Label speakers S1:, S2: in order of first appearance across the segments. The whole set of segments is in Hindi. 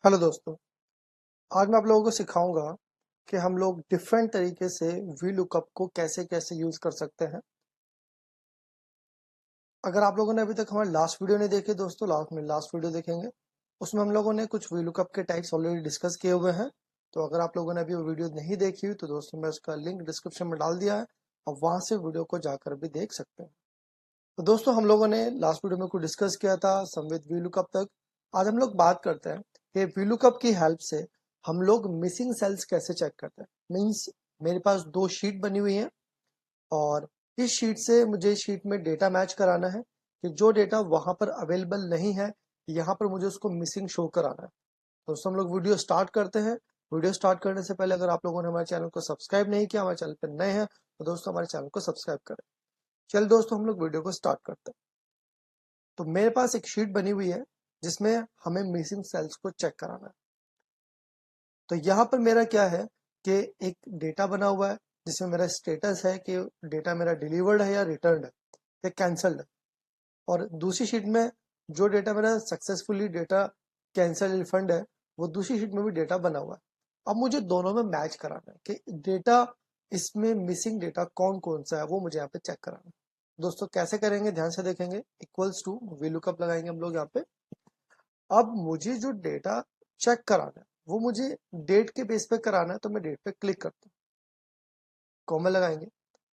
S1: हेलो दोस्तों, आज मैं आप लोगों को सिखाऊंगा कि हम लोग डिफरेंट तरीके से वी लुकअप को कैसे कैसे यूज कर सकते हैं। अगर आप लोगों ने अभी तक हमारे लास्ट वीडियो नहीं देखे दोस्तों, लास्ट वीडियो देखेंगे, उसमें हम लोगों ने कुछ वी लुकअप के टाइप्स ऑलरेडी डिस्कस किए हुए हैं। तो अगर आप लोगों ने अभी वो वीडियो नहीं देखी हुई तो दोस्तों मैं उसका लिंक डिस्क्रिप्शन में डाल दिया है, और वहां से वीडियो को जाकर भी देख सकते हैं। तो दोस्तों हम लोगों ने लास्ट वीडियो में कुछ डिस्कस किया था समवित वी लुकअप तक। आज हम लोग बात करते हैं कि वी लुकअप की हेल्प से हम लोग मिसिंग सेल्स कैसे चेक करते हैं। मींस मेरे पास दो शीट बनी हुई हैं, और इस शीट से मुझे शीट में डेटा मैच कराना है कि जो डेटा वहां पर अवेलेबल नहीं है, यहाँ पर मुझे उसको मिसिंग शो कराना है। तो दोस्तों हम लोग वीडियो स्टार्ट करते हैं। वीडियो स्टार्ट करने से पहले अगर आप लोगों ने हमारे चैनल को सब्सक्राइब नहीं किया, हमारे चैनल पर नए हैं, तो दोस्तों हमारे चैनल को सब्सक्राइब करें। चलिए दोस्तों हम लोग वीडियो को स्टार्ट करते हैं। तो मेरे पास एक शीट बनी हुई है जिसमें हमें मिसिंग सेल्स को चेक कराना है। तो यहाँ पर मेरा क्या है कि एक डेटा बना हुआ है जिसमें मेरा स्टेटस है कि डेटा मेरा डिलीवर्ड है या रिटर्न है या कैंसल्ड है, और दूसरी शीट में जो डेटा मेरा सक्सेसफुली डेटा कैंसल रिफंड है, वो दूसरी शीट में भी डेटा बना हुआ है। अब मुझे दोनों में मैच कराना है कि डेटा इसमें मिसिंग डेटा कौन कौन सा है, वो मुझे यहाँ पे चेक कराना है। दोस्तों कैसे करेंगे ध्यान से देखेंगे। इक्वल्स टू वी लुकअप लगाएंगे हम लोग यहाँ पे। अब मुझे जो डेटा चेक कराना है वो मुझे डेट के बेस पे कराना है, तो मैं डेट पे क्लिक करता हूँ, कॉमा लगाएंगे।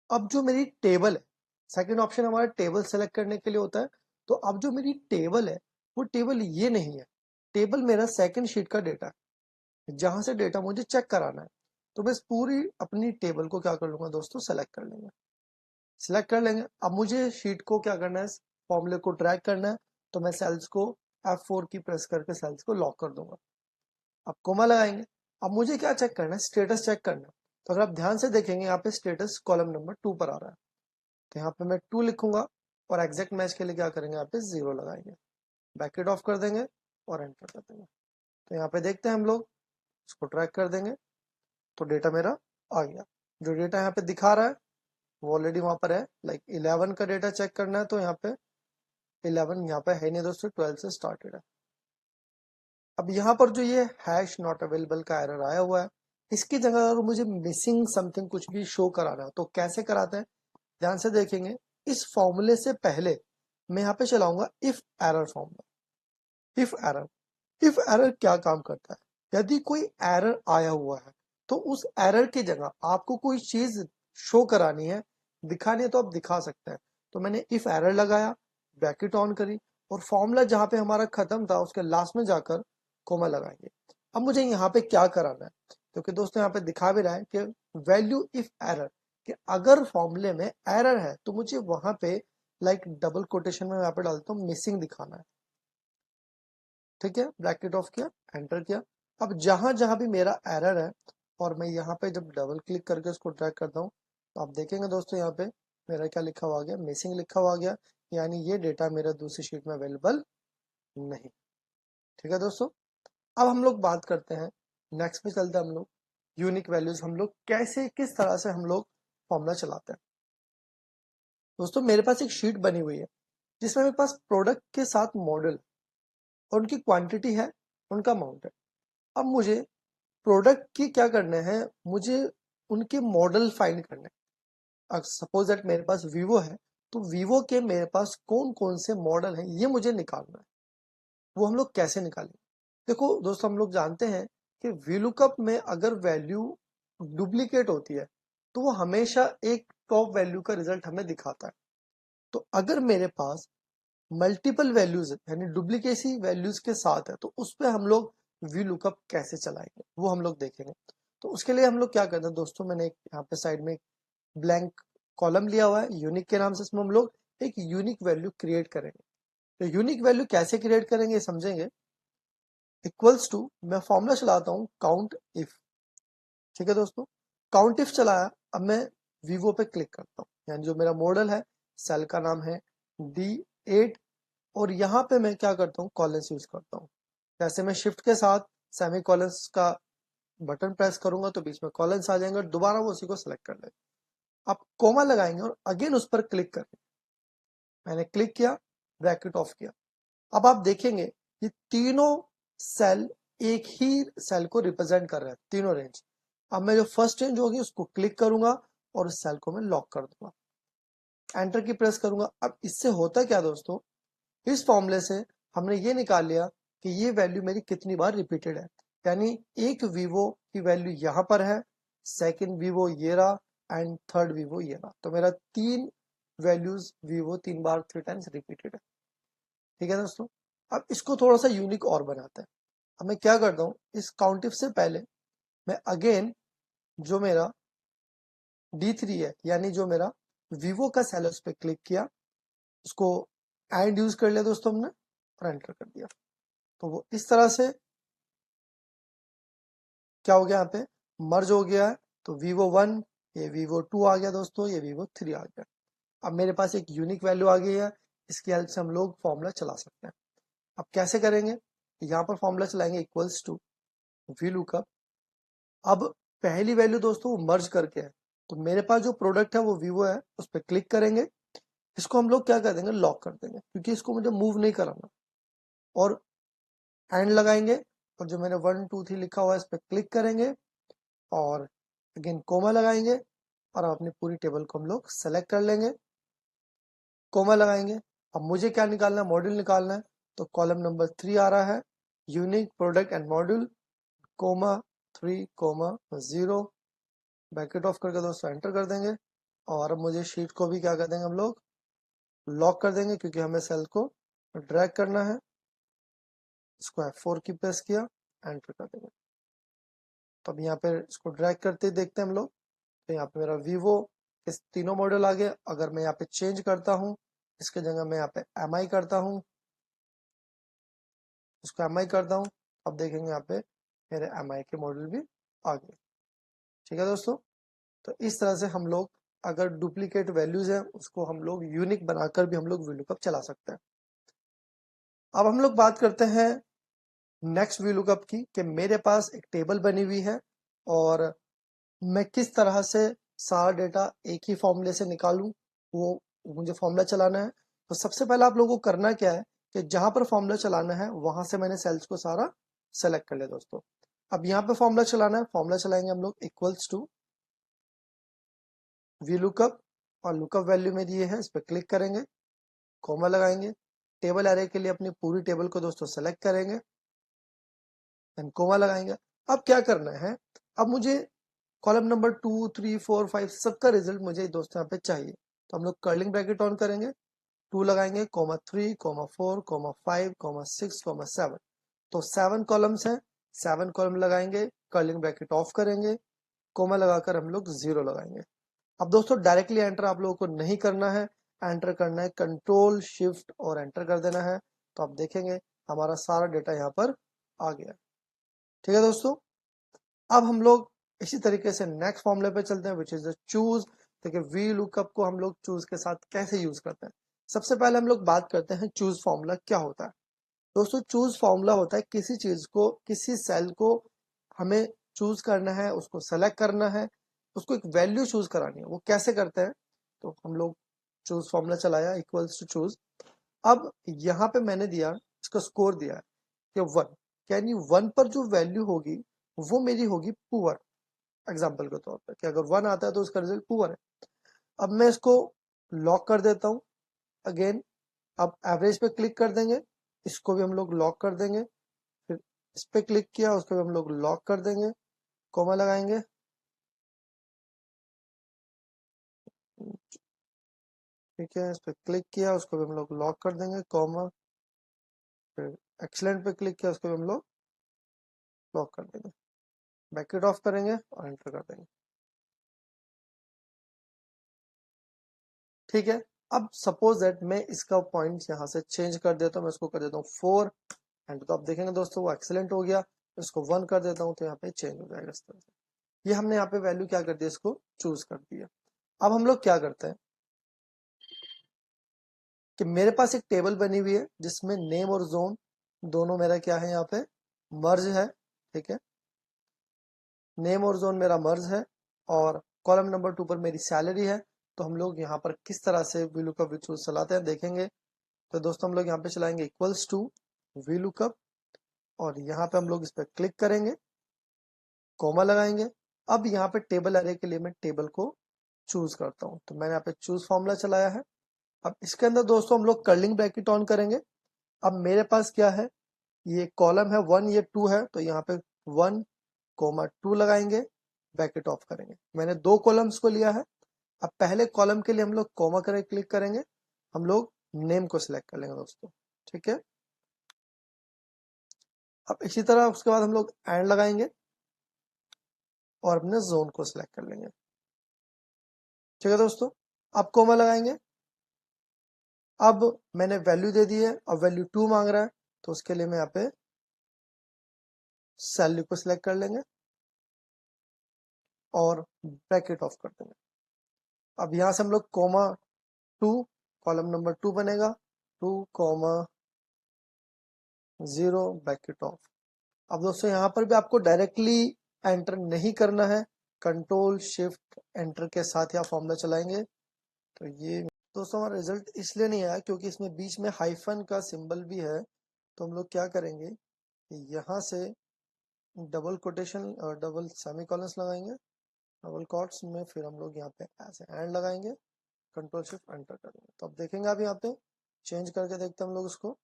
S1: अब जो मेरी टेबल है, सेकंड ऑप्शन हमारा टेबल सेलेक्ट करने के लिए होता है। तो अब जो मेरी टेबल है वो टेबल ये नहीं है, टेबल मेरा सेकंड शीट का डेटा है जहां से डेटा मुझे चेक कराना है। तो मैं इस पूरी अपनी टेबल को क्या कर लूंगा दोस्तों, सेलेक्ट कर लेंगे। सिलेक्ट कर लेंगे। अब मुझे शीट को क्या करना है, फॉर्मूले को ड्रैग करना है। तो मैं सेल्स को F4 की प्रेस करके सेल्स को लॉक कर दूंगा। अब कोमा लगाएंगे। अब मुझे क्या चेक करना है, स्टेटस चेक करना है। तो अगर आप ध्यान से देखेंगे यहाँ पे स्टेटस कॉलम नंबर 2 पर आ रहा है, तो यहाँ पे मैं 2 लिखूंगा, और एग्जैक्ट मैच के लिए क्या करेंगे, यहाँ पे 0 लगाएंगे, ब्रैकेट ऑफ कर देंगे और एंटर कर देंगे। तो यहाँ पे देखते हैं हम लोग, इसको ट्रैक कर देंगे तो डेटा मेरा आ गया। जो डेटा यहाँ पे दिखा रहा है वो ऑलरेडी वहां पर है। लाइक 11 का डेटा चेक करना है, तो यहाँ पे 11 यहाँ पे है नहीं दोस्तों, 12 से स्टार्टेड है। अब यहाँ पर जो ये हैश नॉट अवेलेबल का एरर आया हुआ है, इसकी जगह अगर मुझे मिसिंग समथिंग कुछ भी शो कराना है तो कैसे कराते हैं, ध्यान से देखेंगे। इस फॉर्मूले से पहले मैं यहाँ पे चलाऊंगा if error formula. If error क्या काम करता है, यदि कोई एरर आया हुआ है तो उस एरर की जगह आपको कोई चीज शो करानी है, दिखानी है, तो आप दिखा सकते हैं। तो मैंने इफ एरर लगाया, ब्रैकेट ऑन करी, और फॉर्मूला जहां पे हमारा खत्म था उसके लास्ट में जाकर कोमा लगाएंगे। अब मुझे यहाँ पे क्या कराना है, क्योंकि दोस्तों यहाँ पे दिखा भी रहा है कि वैल्यू इफ एरर, कि अगर फॉर्मूले में एरर है तो मुझे वहां पे लाइक डबल कोटेशन में यहाँ पे डालता हूँ मिसिंग दिखाना है। ठीक है, ब्रैकेट ऑफ किया, एंटर किया। अब जहां जहां भी मेरा एरर है, और मैं यहाँ पे जब डबल क्लिक करके उसको ट्रैक करता हूँ, तो आप देखेंगे दोस्तों यहाँ पे मेरा क्या लिखा हुआ गया, मिसिंग लिखा हुआ गया, यानी ये डेटा मेरा दूसरी शीट में अवेलेबल नहीं। ठीक है दोस्तों, अब हम लोग बात करते हैं, नेक्स्ट पे चलते हैं हम लोग, यूनिक वैल्यूज हम लोग कैसे किस तरह से हम लोग फॉर्मूला चलाते हैं। दोस्तों मेरे पास एक शीट बनी हुई है जिसमें मेरे पास प्रोडक्ट के साथ मॉडल और उनकी क्वांटिटी है, उनका अमाउंट है। अब मुझे प्रोडक्ट की क्या करने हैं, मुझे उनके मॉडल फाइंड करने हैं। सपोज दैट मेरे पास वीवो है, तो वीवो के मेरे पास कौन कौन से मॉडल हैं ये मुझे निकालना है। वो हम लोग कैसे निकालेंगे, देखो दोस्तों हम लोग जानते हैं कि वीलुकअप में अगर वैल्यू डुप्लीकेट होती है तो वो हमेशा एक टॉप वैल्यू का रिजल्ट हमें दिखाता है। तो अगर मेरे पास मल्टीपल वैल्यूज यानी डुप्लीकेसी वैल्यूज के साथ है, तो उस पर हम लोग वी लुकअप कैसे चलाएंगे वो हम लोग देखेंगे। तो उसके लिए हम लोग क्या करते हैं दोस्तों, मैंने एक यहाँ पे साइड में ब्लैंक कॉलम लिया हुआ है यूनिक के नाम से, इसमें हम लोग एक यूनिक वैल्यू क्रिएट करेंगे। तो यूनिक वैल्यू कैसे क्रिएट करेंगे समझेंगे। इक्वल्स टू, मैं फॉर्मूला चलाता हूँ काउंट इफ। ठीक है दोस्तों, काउंट इफ चलाया। अब मैं वीवो पे क्लिक करता हूँ, यानी जो मेरा मॉडल है, सेल का नाम है D8, और यहाँ पे मैं क्या करता हूँ, कॉलन्स यूज करता हूँ। जैसे मैं शिफ्ट के साथ सेमी कॉलन्स का बटन प्रेस करूंगा तो बीच में कॉलन्स आ जाएंगे, और दोबारा वो उसी को सिलेक्ट कर लेंगे। आप कोमा लगाएंगे और अगेन उस पर क्लिक करेंगे। मैंने क्लिक किया, ब्रैकेट ऑफ किया। अब आप देखेंगे ये तीनों सेल एक ही सेल को रिप्रेजेंट कर रहे हैं, तीनों रेंज। अब मैं जो फर्स्ट रेंज होगी उसको क्लिक करूंगा और उस सेल को मैं लॉक कर दूंगा, एंटर की प्रेस करूंगा। अब इससे होता क्या दोस्तों, इस फॉर्मूले से हमने ये निकाल लिया कि ये वैल्यू मेरी कितनी बार रिपीटेड है। यानी एक वीवो की वैल्यू यहाँ पर है, सेकंड वीवो ये रहा, एंड थर्ड वीवो ये रहा। तो मेरा तीन वैल्यूज वीवो 3 बार 3 टाइम्स रिपीटेड है। ठीक है दोस्तों, अब इसको थोड़ा सा यूनिक और बनाते हैं। अब मैं क्या करता हूँ, इस काउंटिफ से पहले मैं अगेन जो मेरा D3 है, यानी जो मेरा वीवो का सेल है, उस पर क्लिक किया, उसको एंड यूज कर लिया दोस्तों हमने और एंटर कर दिया। तो वो इस तरह से क्या हो गया, यहाँ पे मर्ज हो गया है। तो Vivo 1, ये Vivo 2 आ गया दोस्तों, ये Vivo 3 आ गया। अब मेरे पास एक यूनिक वैल्यू आ गई है, इसकी हेल्प से हम लोग फॉर्मूला चला सकते हैं। अब कैसे करेंगे, यहाँ पर फॉर्मूला चलाएंगे इक्वल्स टू VLOOKUP। अब पहली वैल्यू दोस्तों मर्ज करके है, तो मेरे पास जो प्रोडक्ट है वो Vivo है, उस पर क्लिक करेंगे, इसको हम लोग क्या कर देंगे, लॉक कर देंगे, क्योंकि इसको मुझे मूव नहीं कराना। और एंड लगाएंगे, और जो मैंने 1 2 3 लिखा हुआ है इस पर क्लिक करेंगे और अगेन कोमा लगाएंगे, और अपनी पूरी टेबल को हम लोग सेलेक्ट कर लेंगे, कोमा लगाएंगे। अब मुझे क्या निकालना है, मॉड्यूल निकालना है। तो कॉलम नंबर 3 आ रहा है, unique product and module, comma 3 comma 0, bracket off करके दोस्तों एंटर कर देंगे। और अब मुझे शीट को भी क्या कर देंगे हम लोग, लॉक कर देंगे, क्योंकि हमें सेल को ड्रैग करना है। इसको F4 की प्रेस किया, एंटर कर देंगे। तो अब यहाँ पे इसको ड्रैग करते देखते हैं हम लोग, तो यहाँ पे मेरा Vivo के तीनों मॉडल आ गए। अगर मैं यहाँ पे चेंज करता हूँ, इसके जगह मैं यहाँ पे MI करता हूँ, इसको MI करता हूँ, अब देखेंगे यहाँ पे मेरे MI के मॉडल भी आ गए। ठीक है दोस्तों, तो इस तरह से हम लोग अगर डुप्लीकेट वैल्यूज है उसको हम लोग यूनिक बनाकर भी हम लोग VLOOKUP चला सकते हैं। अब हम लोग बात करते हैं नेक्स्ट VLOOKUP की, कि मेरे पास एक टेबल बनी हुई है और मैं किस तरह से सारा डेटा एक ही फॉर्मूले से निकालूं, वो मुझे फॉर्मूला चलाना है। तो सबसे पहले आप लोगों को करना क्या है कि जहां पर फॉर्मूला चलाना है वहां से मैंने सेल्स को सारा सेलेक्ट कर लिया दोस्तों। अब यहाँ पे फॉर्मूला चलाना है, फॉर्मूला चलाएंगे हम लोग इक्वल्स टू VLOOKUP, और लुकअप वैल्यू मेरी ये है, इस पर क्लिक करेंगे, कॉमा लगाएंगे, टेबल एरे के लिए अपनी पूरी टेबल को दोस्तों सेलेक्ट करेंगे, एंड कोमा लगाएंगे। अब क्या करना है, अब मुझे कॉलम नंबर 2 3 4 5 सबका रिजल्ट मुझे दोस्तों यहाँ पे चाहिए। तो हम लोग कर्लिंग ब्रैकेट ऑन करेंगे, 2 लगाएंगे, comma 3 comma 4 comma 5 comma 6 comma 7। तो 7 कॉलम्स हैं, 7 कॉलम लगाएंगे, कर्लिंग ब्रैकेट ऑफ करेंगे, कोमा लगाकर हम लोग 0 लगाएंगे। अब दोस्तों डायरेक्टली एंटर आप लोगों को नहीं करना है, एंटर करना है कंट्रोल शिफ्ट और एंटर कर देना है। तो आप देखेंगे हमारा सारा डेटा यहाँ पर आ गया। ठीक है दोस्तों, अब हम लोग इसी तरीके से नेक्स्ट फॉर्मूले पे चलते हैं, विच इज द चूज। देखिए VLOOKUP को हम लोग चूज के साथ कैसे यूज करते हैं। सबसे पहले हम लोग बात करते हैं चूज फॉर्मूला क्या होता है। दोस्तों चूज फॉर्मूला होता है किसी चीज को, किसी सेल को हमें चूज करना है, उसको सेलेक्ट करना है, उसको एक वैल्यू चूज करानी है। वो कैसे करते हैं, तो हम लोग चूज फॉर्मूला चलाया इक्वल्स टू चूज। अब यहाँ पे मैंने दिया, इसका स्कोर दिया है कि 1, यानी 1 पर जो वैल्यू होगी वो मेरी होगी पुअर। एग्जाम्पल के तौर पर कि अगर 1 आता है तो उसका रिजल्ट पुअर है। अब मैं इसको लॉक कर देता हूँ अगेन। अब एवरेज पे क्लिक कर देंगे, इसको भी हम लोग लॉक कर देंगे, फिर इस पे क्लिक किया, उसको भी हम लोग लॉक कर देंगे, कोमा लगाएंगे, ठीक है, इस पे क्लिक किया, उसको भी हम लोग लॉक कर देंगे, कॉमा, फिर एक्सलेंट पे क्लिक किया, उसको भी हम लोग लॉक कर देंगे, ब्रैकेट ऑफ करेंगे और एंटर कर देंगे। ठीक है, अब सपोज दैट मैं इसका पॉइंट यहाँ से चेंज कर देता हूँ, मैं इसको कर देता हूँ 4 एंड, तो आप देखेंगे दोस्तों वो एक्सीलेंट हो गया। इसको 1 कर देता हूँ तो यहाँ पे चेंज हो जाएगा इस तरह से। ये हमने यहाँ पे वैल्यू क्या कर दिया, इसको चूज कर दिया। अब हम लोग क्या करते हैं कि मेरे पास एक टेबल बनी हुई है जिसमें नेम और जोन दोनों मेरा क्या है, यहाँ पे मर्ज है। ठीक है, नेम और जोन मेरा मर्ज है, और कॉलम नंबर 2 पर मेरी सैलरी है। तो हम लोग यहाँ पर किस तरह से VLOOKUP विद चूज चलाते हैं देखेंगे। तो दोस्तों हम लोग यहाँ पे चलाएंगे इक्वल्स टू VLOOKUP, और यहाँ पे हम लोग इस पर क्लिक करेंगे, कॉमा लगाएंगे। अब यहाँ पे टेबल अरे के लिए मैं टेबल को चूज करता हूँ, तो मैंने यहाँ पे चूज फॉर्मूला चलाया है। अब इसके अंदर दोस्तों हम लोग कर्लिंग ब्रैकेट ऑन करेंगे। अब मेरे पास क्या है, ये कॉलम है 1, ये 2 है, तो यहाँ पे 1, 2 लगाएंगे, ब्रैकेट ऑफ करेंगे। मैंने 2 कॉलम्स को लिया है। अब पहले कॉलम के लिए हम लोग कॉमा करे क्लिक करेंगे, हम लोग नेम को सिलेक्ट कर लेंगे दोस्तों, ठीक है। अब इसी तरह उसके बाद हम लोग एंड लगाएंगे और अपने जोन को सिलेक्ट कर लेंगे, ठीक है दोस्तों। अब कॉमा लगाएंगे। अब मैंने वैल्यू दे दी है, अब वैल्यू 2 मांग रहा है, तो उसके लिए मैं यहाँ पे सैलरी को सिलेक्ट कर लेंगे और ब्रैकेट ऑफ कर देंगे। अब यहां से हम लोग कॉमा 2, कॉलम नंबर 2 बनेगा, 2,0 ब्रैकेट ऑफ। अब दोस्तों यहाँ पर भी आपको डायरेक्टली एंटर नहीं करना है, कंट्रोल शिफ्ट एंटर के साथ ही आप फॉर्मूला चलाएंगे। तो ये दोस्तों हमारा रिजल्ट इसलिए नहीं आया क्योंकि इसमें बीच में हाइफन का सिंबल भी है। तो हम लोग क्या करेंगे, यहाँ से डबल कोटेशन और डबल सेमीकोलंस लगाएंगे, डबल कॉट्स में, फिर हम लोग यहाँ पे ऐसे एंड लगाएंगे, कंट्रोल शिफ्ट एंटर करेंगे। तो अब देखेंगे, आप यहाँ पे चेंज करके देखते हैं हम लोग इसको।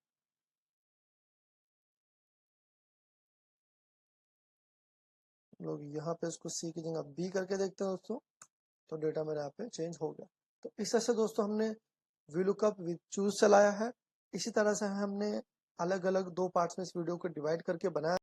S1: लोग यहाँ पे इसको सी की जगह बी करके देखते हैं दोस्तों, तो डेटा मेरे यहाँ पे चेंज हो गया। तो इस तरह से दोस्तों हमने VLOOKUP विद चूज चलाया है। इसी तरह से हमने अलग अलग 2 पार्ट्स में इस वीडियो को डिवाइड करके बनाया।